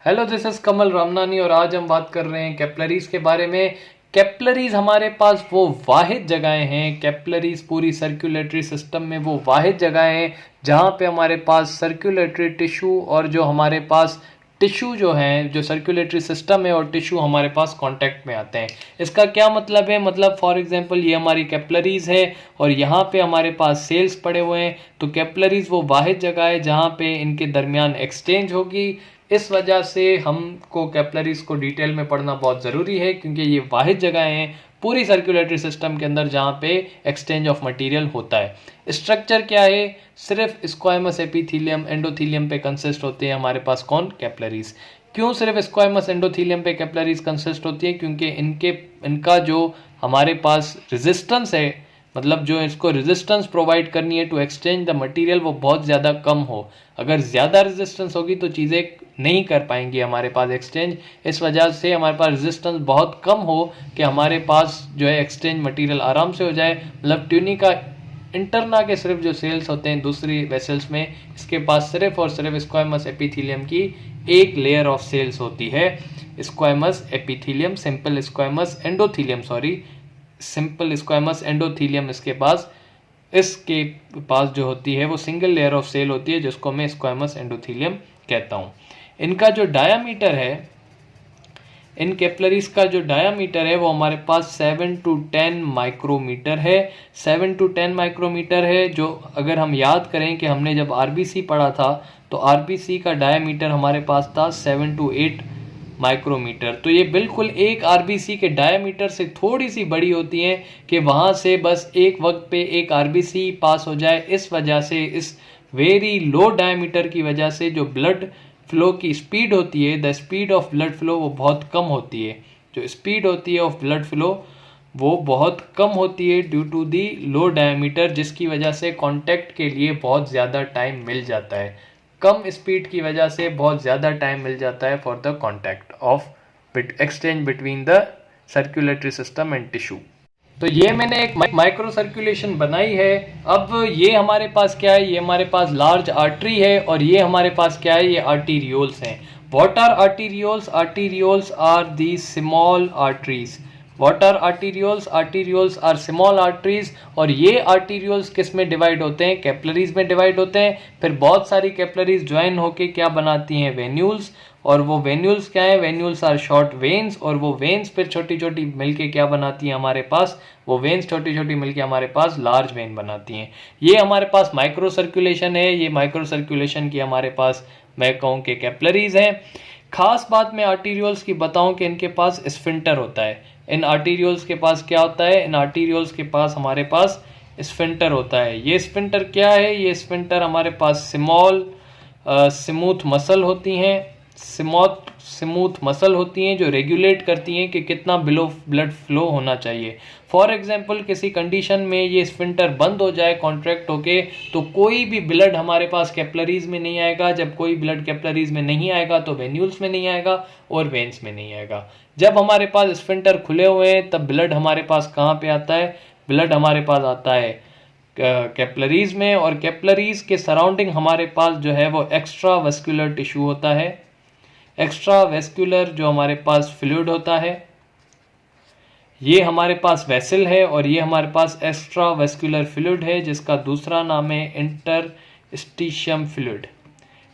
Hello, this is कमल रामनानी और आज हम बात कर रहे हैं कैपिलरीज के बारे में। कैपिलरीज हमारे पास वो वाहिद जगहें हैं, कैपिलरीज पूरी सर्कुलेटरी सिस्टम में वो वाहिद जगहें हैं जहाँ पे हमारे पास सर्कुलेटरी टिश्यू और जो हमारे पास टिश्यू जो हैं, जो सर्कुलेटरी सिस्टम है और टिश्यू हमारे पास कांटेक्ट में आते हैं। इसका क्या मतलब है? मतलब फॉर एग्जांपल ये हमारी कैपिलरीज है और यहाँ पे हमारे पास सेल्स पड़े हुए हैं। तो कैपिलरीज वो वाहिद जगह है जहाँ पे इनके दरमियान एक्सचेंज होगी। इस वजह से हमको कैपिलरीज को डिटेल में पढ़ना बहुत ज़रूरी है, क्योंकि ये वाहिद जगह हैं पूरी सर्कुलेटरी सिस्टम के अंदर जहाँ पे एक्सचेंज ऑफ मटेरियल होता है। स्ट्रक्चर क्या है? सिर्फ स्क्वायमस एपिथेलियम एंडोथेलियम पे कंसिस्ट होते हैं हमारे पास कौन? कैपिलरीज। क्यों सिर्फ स्क्वायमस एंडोथेलियम पे कैपिलरीज कंसिस्ट होती है? क्योंकि इनका जो हमारे पास रेजिस्टेंस है, मतलब जो इसको रेजिस्टेंस प्रोवाइड करनी है टू एक्सचेंज द मटेरियल, वो बहुत ज़्यादा कम हो। अगर ज़्यादा रेजिस्टेंस होगी तो चीज़ें नहीं कर पाएंगी हमारे पास एक्सचेंज। इस वजह से हमारे पास रेजिस्टेंस बहुत कम हो कि हमारे पास जो है एक्सचेंज मटेरियल आराम से हो जाए। मतलब ट्यूनिका इंटरना के सिर्फ जो सेल्स होते हैं दूसरी वेसल्स में, इसके पास सिर्फ और सिर्फ स्क्वायमस एपिथेलियम की एक लेयर ऑफ सेल्स होती है। Squamous epithelium, simple squamous endothelium, simple squamous endothelium इसके पास जो होती है वो सिंगल लेयर ऑफ सेल होती है, जिसको मैं स्क्वायमस एंडोथेलियम कहता हूँ। इनका जो डायामीटर है, इन कैपिलरीज का जो डायामीटर है वो हमारे पास 7 to 10 माइक्रोमीटर है। 7 to 10 माइक्रोमीटर है, जो अगर हम याद करें कि हमने जब आरबीसी पढ़ा था तो आरबीसी का डायामीटर हमारे पास था 7 to 8 माइक्रोमीटर। तो ये बिल्कुल एक आरबीसी के डायामीटर से थोड़ी सी बड़ी होती हैं कि वहाँ से बस एक वक्त पे एक आरबीसी पास हो जाए। इस वजह से, इस वेरी लो डायामीटर की वजह से जो ब्लड फ्लो की स्पीड होती है, the speed of blood flow, वो बहुत कम होती है। जो स्पीड होती है ऑफ ब्लड फ्लो वो बहुत कम होती है due to the low diameter, जिसकी वजह से कांटेक्ट के लिए बहुत ज़्यादा टाइम मिल जाता है। कम स्पीड की वजह से बहुत ज़्यादा टाइम मिल जाता है for the contact of exchange between the circulatory system and tissue. तो ये मैंने एक माइक्रो सर्कुलेशन बनाई है। अब ये हमारे पास क्या है? ये हमारे पास लार्ज आर्टरी है और ये हमारे पास क्या है? ये आर्टीरियोल्स हैं। What are arterioles? Arterioles are the small arteries. What are arterioles? Arterioles are small arteries. और ये आर्टीरियोल्स किस में डिवाइड होते हैं? कैपिलरीज में डिवाइड होते हैं। फिर बहुत सारी कैपिलरीज ज्वाइन होके क्या बनाती हैं? वेन्यूल्स। और वो वेन्यूल्स क्या है? वेन्यूल्स आर शॉर्ट वेन्स, और वो वेन्स फिर छोटी छोटी मिलके क्या बनाती हैं हमारे पास? वो वेन्स छोटी छोटी मिलके हमारे पास लार्ज वेन बनाती हैं। ये हमारे पास माइक्रो सर्कुलेशन है। ये माइक्रो सर्कुलेशन की हमारे पास मैं कहूँ कि कैपिलरीज हैं। खास बात मैं आर्टीरियोल्स की बताऊं कि इनके पास स्फिंटर होता है। इन आर्टीरियोल्स के पास क्या होता है? इन आर्टीरियोल्स के पास हमारे पास स्फिंटर होता है। ये स्फिंटर क्या है? ये स्फिंटर हमारे पास स्मूथ मसल होती हैं। स्मूथ मसल होती हैं जो रेगुलेट करती हैं कि कितना ब्लड फ्लो होना चाहिए। फॉर एग्जांपल किसी कंडीशन में ये स्फिंटर बंद हो जाए कॉन्ट्रैक्ट होके, तो कोई भी ब्लड हमारे पास कैपिलरीज में नहीं आएगा। जब कोई ब्लड कैपिलरीज में नहीं आएगा तो वेन्यूल्स में नहीं आएगा और वेन्स में नहीं आएगा। जब हमारे पास स्फिंटर खुले हुए हैं तब ब्लड हमारे पास कहाँ पे आता है? ब्लड हमारे पास आता है कैपिलरीज में, और कैपिलरीज के सराउंडिंग हमारे पास जो है वो एक्स्ट्रा वेस्कुलर टिश्यू होता है। एक्स्ट्रा वेस्कुलर जो हमारे पास फ्लूइड होता है, ये हमारे पास वेसल है, और ये हमारे पास एक्स्ट्रा वेस्कुलर फ्लूइड है जिसका दूसरा नाम है interstitium fluid.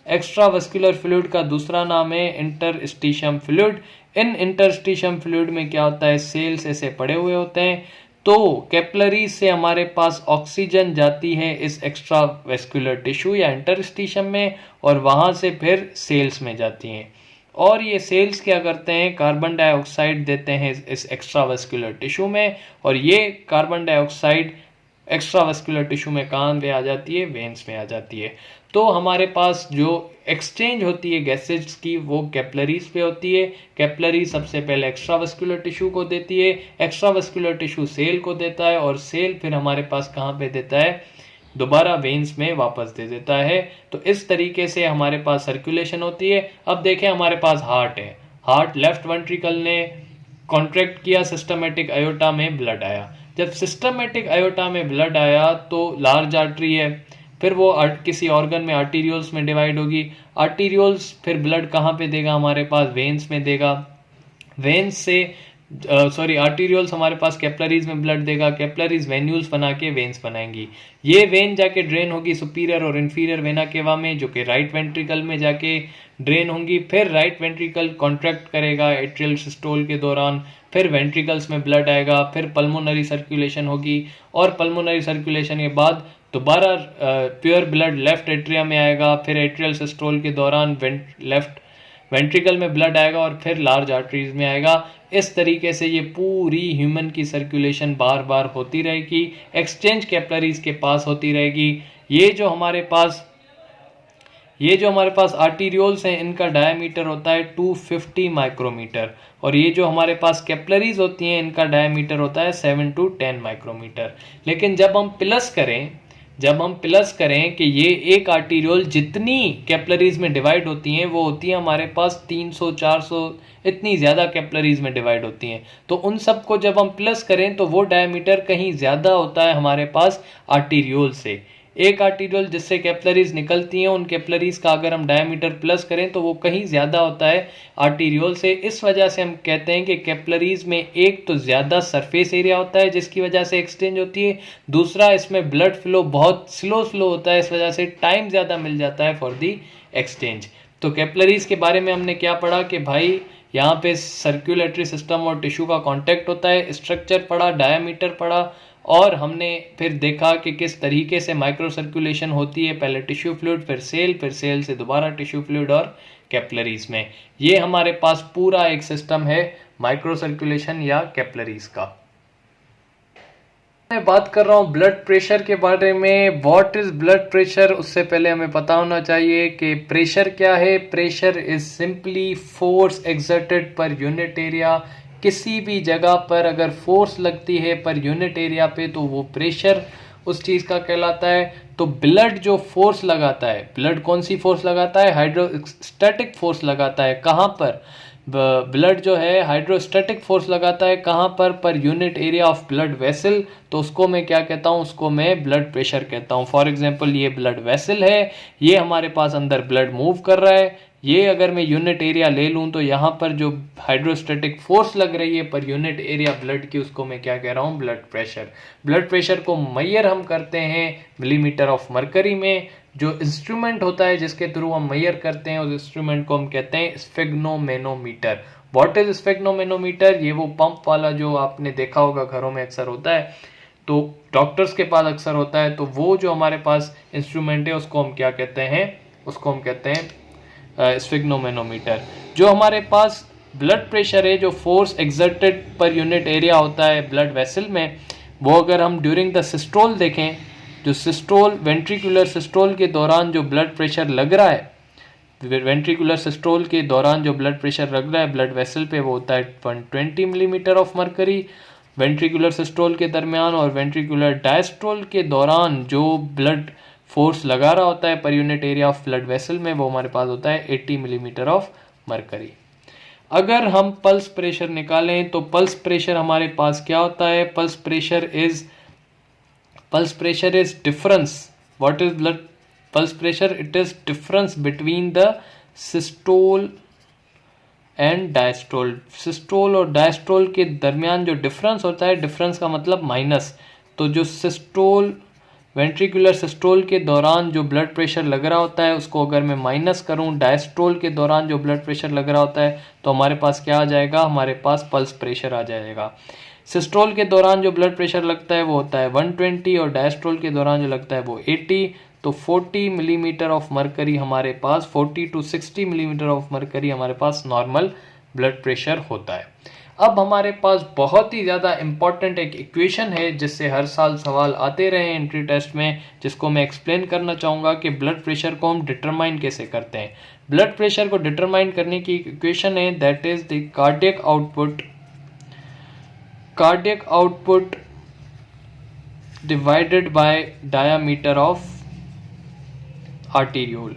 Extra vascular fluid का दूसरा नाम है इंटरस्टिशियम फ्लूइड। इन इंटरस्टिशियम फ्लूइड में क्या होता है? सेल्स ऐसे पड़े हुए होते हैं। तो कैपिलरीज से हमारे पास ऑक्सीजन जाती है इस एक्स्ट्रा वेस्कुलर टिश्यू या इंटरस्टिशियम में, और वहां से फिर सेल्स में जाती हैं। और ये सेल्स क्या करते हैं? कार्बन डाइऑक्साइड देते हैं इस एक्स्ट्रा वेस्कुलर टिश्यू में, और ये carbon dioxide extra vascular tissue में कहाँ पे आ जाती है? वेन्स में आ जाती है। तो हमारे पास जो एक्सचेंज होती है गैसेज की वो कैपिलरीज पे होती है। कैपिलरी सबसे पहले एक्स्ट्रा वेस्कुलर टिश्यू को देती है, एक्स्ट्रा वेस्कुलर टिश्यू सेल को देता है, और सेल फिर हमारे पास कहाँ पे देता है? दोबारा वेन्स में वापस दे देता है। तो इस तरीके से हमारे पास सर्कुलेशन होती है। अब देखें हमारे पास हार्ट है। हार्ट लेफ्ट वेंट्रिकल ने कॉन्ट्रैक्ट किया, सिस्टमेटिक आयोटा में ब्लड आया। जब सिस्टमेटिक आयोटा में ब्लड आया तो लार्ज आर्टरी है, फिर वो किसी ऑर्गन में आर्टीरियोल्स में डिवाइड होगी। आर्टीरियोल्स फिर ब्लड कहाँ पे देगा हमारे पास, वेन्स में देगा। वेन्स से आर्टीरियोल्स हमारे पास कैपलरीज में ब्लड देगा, कैपलरीज वेन्यूल्स बना के वेन्स बनाएंगी। ये वेन जाके ड्रेन होगी सुपीरियर और इन्फीरियर वेना केवा में, जो कि राइट वेंट्रिकल में जाके ड्रेन होंगी। फिर राइट वेंट्रिकल कॉन्ट्रैक्ट करेगा एट्रियल सिस्टोल के दौरान, फिर वेंट्रिकल्स में ब्लड आएगा, फिर पल्मोनरी सर्कुलेशन होगी, और पल्मोनरी सर्कुलेशन के बाद दोबारा प्योर ब्लड लेफ्ट एट्रिया में आएगा, फिर एट्रियल सिस्टोल के दौरान लेफ्ट वेंट्रिकल में ब्लड आएगा, और फिर लार्ज आर्टरीज में आएगा। इस तरीके से ये पूरी ह्यूमन की सर्कुलेशन बार बार होती रहेगी, एक्सचेंज कैपलरीज के पास होती रहेगी। ये जो हमारे पास आर्टीरियोल्स हैं, इनका डायमीटर होता है 250 माइक्रोमीटर, और ये जो हमारे पास कैपलरीज होती हैं, इनका डायमीटर होता है 7 to 10 माइक्रोमीटर। लेकिन जब हम प्लस करें कि ये एक आर्टीरियोल जितनी कैपलरीज में डिवाइड होती हैं, वो होती हैं हमारे पास 300-400, इतनी ज़्यादा कैपलरीज में डिवाइड होती हैं। तो उन सब को जब हम प्लस करें तो वो डायमीटर कहीं ज़्यादा होता है हमारे पास आर्टीरियोल से। एक आर्टीरियोल जिससे कैपलरीज निकलती हैं, उन कैपलरीज का अगर हम डायमीटर प्लस करें तो वो कहीं ज़्यादा होता है आर्टीरियोल से। इस वजह से हम कहते हैं कि कैपलरीज में एक तो ज़्यादा सरफेस एरिया होता है जिसकी वजह से एक्सचेंज होती है, दूसरा इसमें ब्लड फ्लो बहुत स्लो होता है, इस वजह से टाइम ज़्यादा मिल जाता है फॉर दी एक्सचेंज। तो कैपलरीज के बारे में हमने क्या पढ़ा कि भाई यहाँ पे सर्कुलेटरी सिस्टम और टिश्यू का कांटेक्ट होता है, स्ट्रक्चर पढ़ा, डायमीटर पढ़ा, और हमने फिर देखा कि किस तरीके से माइक्रो सर्कुलेशन होती है, पहले टिश्यू फ्लूइड, फिर सेल से दोबारा टिश्यू फ्लूइड और कैपलरीज में। ये हमारे पास पूरा एक सिस्टम है माइक्रो सर्कुलेशन या कैपलरीज का। मैं बात कर रहा हूँ ब्लड प्रेशर के बारे में। व्हाट इज ब्लड प्रेशर, उससे पहले हमें पता होना चाहिए कि प्रेशर क्या है। Pressure is simply force exerted per unit area. किसी भी जगह पर अगर फोर्स लगती है पर यूनिट एरिया पे तो वो प्रेशर उस चीज़ का कहलाता है। तो ब्लड जो फोर्स लगाता है, ब्लड कौन सी फोर्स लगाता है, हाइड्रोस्टैटिक फोर्स लगाता है। कहाँ पर ब्लड जो है हाइड्रोस्टैटिक फोर्स लगाता है, कहाँ per unit area of blood vessel. तो उसको मैं क्या कहता हूँ, उसको मैं ब्लड प्रेशर कहता हूँ। फॉर एग्जांपल ये ब्लड वेसल है, ये हमारे पास अंदर ब्लड मूव कर रहा है, ये अगर मैं यूनिट एरिया ले लूँ तो यहाँ पर जो हाइड्रोस्टैटिक फोर्स लग रही है पर यूनिट एरिया ब्लड की, उसको मैं क्या कह रहा हूँ, ब्लड प्रेशर। ब्लड प्रेशर को मेजर हम करते हैं मिलीमीटर ऑफ मरकरी में। जो इंस्ट्रूमेंट होता है जिसके थ्रू हम मेजर करते हैं, उस इंस्ट्रूमेंट को हम कहते हैं स्फिग्नोमेनोमीटर। What is स्फिग्नोमेनोमीटर? ये वो पंप वाला जो आपने देखा होगा घरों में अक्सर होता है, तो डॉक्टर्स के पास अक्सर होता है। तो वो जो हमारे पास इंस्ट्रूमेंट है उसको हम क्या कहते हैं, उसको हम कहते हैं स्फिग्नोमेनोमीटर। जो हमारे पास ब्लड प्रेशर है, जो force exerted per unit area होता है ब्लड वेसल में, वो अगर हम ड्यूरिंग द सिस्टोल देखें, जो सिस्टोल वेंट्रिकुलर सिस्टोल के दौरान जो ब्लड प्रेशर लग रहा है, वेंट्रिकुलर सिस्टोल के दौरान जो ब्लड प्रेशर लग रहा है ब्लड वेसल पे, वो होता है 120 millimetre of mercury ventricular systole के दरमियान। और वेंट्रिकुलर डायस्टोल के दौरान जो ब्लड फोर्स लगा रहा होता है per unit area of blood vessel में, वो हमारे पास होता है 80 मिलीमीटर ऑफ मरकरी। अगर हम पल्स प्रेशर निकालें तो पल्स प्रेशर हमारे पास क्या होता है, pulse pressure is difference. What is blood pulse pressure? It is difference between the systole and diastole. Systole और डायस्टोल के दरमियान जो डिफरेंस होता है, डिफरेंस का मतलब माइनस। तो जो सिस्टोल वेंट्रिकुलर सिस्टोल के दौरान जो ब्लड प्रेशर लग रहा होता है, उसको अगर मैं माइनस करूं डायस्टोल के दौरान जो ब्लड प्रेशर लग रहा होता है, तो हमारे पास क्या आ जाएगा, हमारे पास पल्स प्रेशर आ जाएगा। सिस्टोल के दौरान जो ब्लड प्रेशर लगता है वो होता है 120, और डायस्टोल के दौरान जो लगता है वो 80। तो 40 मिलीमीटर ऑफ मरकरी हमारे पास, 40 to 60 मिलीमीटर ऑफ मरकरी हमारे पास नॉर्मल ब्लड प्रेशर होता है। अब हमारे पास बहुत ही ज़्यादा इंपॉर्टेंट एक इक्वेशन है जिससे हर साल सवाल आते रहे एंट्री टेस्ट में, जिसको मैं एक्सप्लेन करना चाहूँगा कि ब्लड प्रेशर को हम डिटरमाइन कैसे करते हैं। ब्लड प्रेशर को डिटरमाइन करने की इक्वेशन है, that is the cardiac output divided by diameter of arteriole.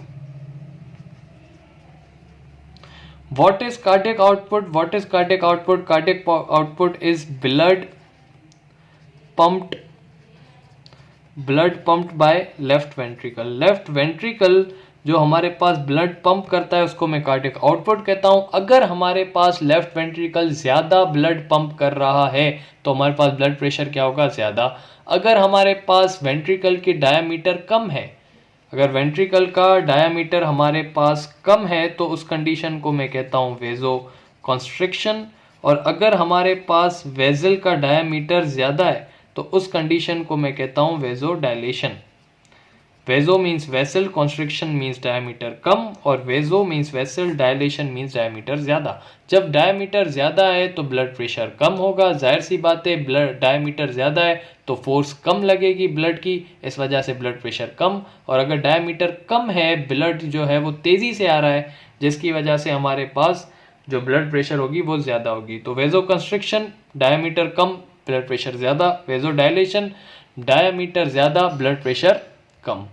What is cardiac output? Cardiac output is blood pumped blood pumped by left ventricle. Left ventricle जो हमारे पास blood pump करता है उसको मैं कार्डियक आउटपुट कहता हूं। अगर हमारे पास लेफ्ट वेंट्रिकल ज्यादा ब्लड पंप कर रहा है तो हमारे पास ब्लड प्रेशर क्या होगा, ज्यादा। अगर हमारे पास वेंट्रिकल की डायामीटर कम है, अगर वेंट्रिकल का डायामीटर हमारे पास कम है तो उस कंडीशन को मैं कहता हूं वेजो कॉन्स्ट्रिक्शन। और अगर हमारे पास वेजल का डायामीटर ज्यादा है तो उस कंडीशन को मैं कहता हूं vasodilation. Vaso means vessel, constriction means diameter कम, और vaso means vessel, dilation means diameter ज्यादा। जब डायमीटर ज्यादा है तो ब्लड प्रेशर कम होगा, जाहिर सी बात है, ब्लड डायमीटर ज्यादा है तो फोर्स कम लगेगी ब्लड की, इस वजह से ब्लड प्रेशर कम। और अगर डायमीटर कम है, ब्लड जो है वो तेजी से आ रहा है, जिसकी वजह से हमारे पास जो ब्लड प्रेशर होगी वो ज्यादा होगी। तो वेजो कंस्ट्रिक्शन, डायमीटर कम, ब्लड प्रेशर ज्यादा। वेजो डायलेशन, डायमीटर ज्यादा, ब्लड प्रेशर कम।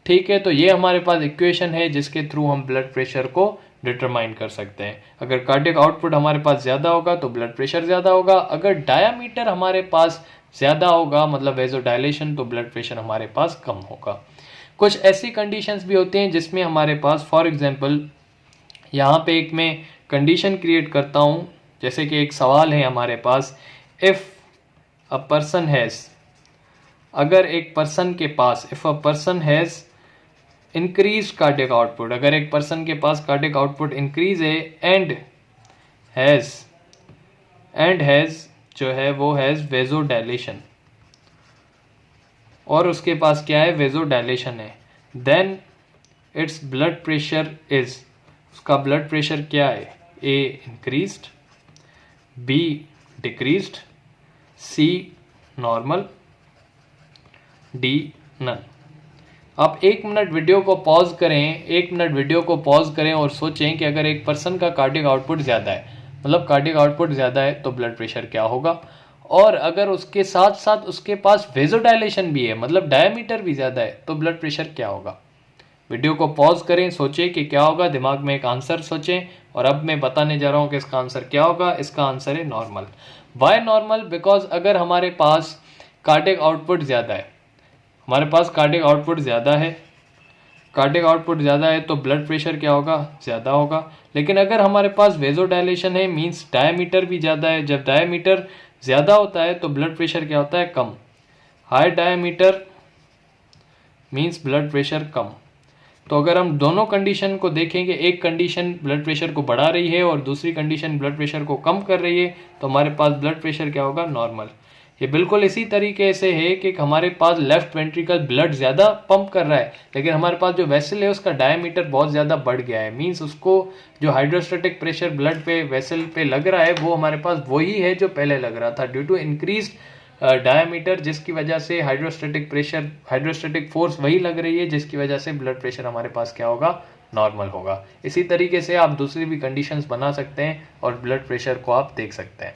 ठीक है, तो ये हमारे पास इक्वेशन है जिसके थ्रू हम ब्लड प्रेशर को डिटरमाइन कर सकते हैं। अगर कार्डियक आउटपुट हमारे पास ज्यादा होगा तो ब्लड प्रेशर ज्यादा होगा। अगर डायामीटर हमारे पास ज्यादा होगा, मतलब वेजो डायलेशन, तो ब्लड प्रेशर हमारे पास कम होगा। कुछ ऐसी कंडीशंस भी होती हैं जिसमें हमारे पास, फॉर एग्जांपल यहाँ पे एक मैं कंडीशन क्रिएट करता हूँ, जैसे कि एक सवाल है हमारे पास, इफ अ पर्सन हैज, अगर एक पर्सन के पास, if a person has increase cardiac output, अगर एक पर्सन के पास कार्डियक आउटपुट इंक्रीज है, एंड हैज जो है वो हैज वेजो डायलेशन, और उसके पास क्या है, वेजो डायलेशन है, then its blood pressure is, उसका ब्लड प्रेशर क्या है, A increased, B decreased, C normal, D none. आप 1 मिनट वीडियो को पॉज करें, 1 मिनट वीडियो को पॉज करें और सोचें कि अगर एक पर्सन का कार्डियक आउटपुट ज़्यादा है, मतलब कार्डियक आउटपुट ज़्यादा है, तो ब्लड प्रेशर क्या होगा। और अगर उसके साथ साथ उसके पास वेजोडाइलेशन भी है, मतलब डायमीटर भी ज़्यादा है, तो ब्लड प्रेशर क्या होगा। वीडियो को पॉज करें, सोचें कि क्या होगा, दिमाग में एक आंसर सोचें, और अब मैं बताने जा रहा हूँ कि इसका आंसर क्या होगा। इसका आंसर है नॉर्मल। Y normal? बिकॉज अगर हमारे पास कार्डियक आउटपुट ज़्यादा है, हमारे पास कार्डियक आउटपुट ज़्यादा है, कार्डियक आउटपुट ज़्यादा है तो ब्लड प्रेशर क्या होगा, ज़्यादा होगा। लेकिन अगर हमारे पास वेजोडाइलेशन है, मींस डायमीटर भी ज़्यादा है, जब डायमीटर ज़्यादा होता है तो ब्लड प्रेशर क्या होता है, कम। High diameter means blood pressure कम। तो अगर हम दोनों कंडीशन को देखेंगे, एक कंडीशन ब्लड प्रेशर को बढ़ा रही है और दूसरी कंडीशन ब्लड प्रेशर को कम कर रही है, तो हमारे पास ब्लड प्रेशर क्या होगा, नॉर्मल। ये बिल्कुल इसी तरीके से है कि हमारे पास लेफ्ट वेंट्रिकल ब्लड ज़्यादा पंप कर रहा है, लेकिन हमारे पास जो वेसल है उसका डायमीटर बहुत ज़्यादा बढ़ गया है, मींस उसको जो हाइड्रोस्टैटिक प्रेशर ब्लड पे, वेसल पे लग रहा है, वो हमारे पास वही है जो पहले लग रहा था, ड्यू टू इंक्रीज डायमीटर, जिसकी वजह से हाइड्रोस्टैटिक प्रेशर, हाइड्रोस्टैटिक फोर्स वही लग रही है, जिसकी वजह से ब्लड प्रेशर हमारे पास क्या होगा, नॉर्मल होगा। इसी तरीके से आप दूसरी भी कंडीशंस बना सकते हैं और ब्लड प्रेशर को आप देख सकते हैं।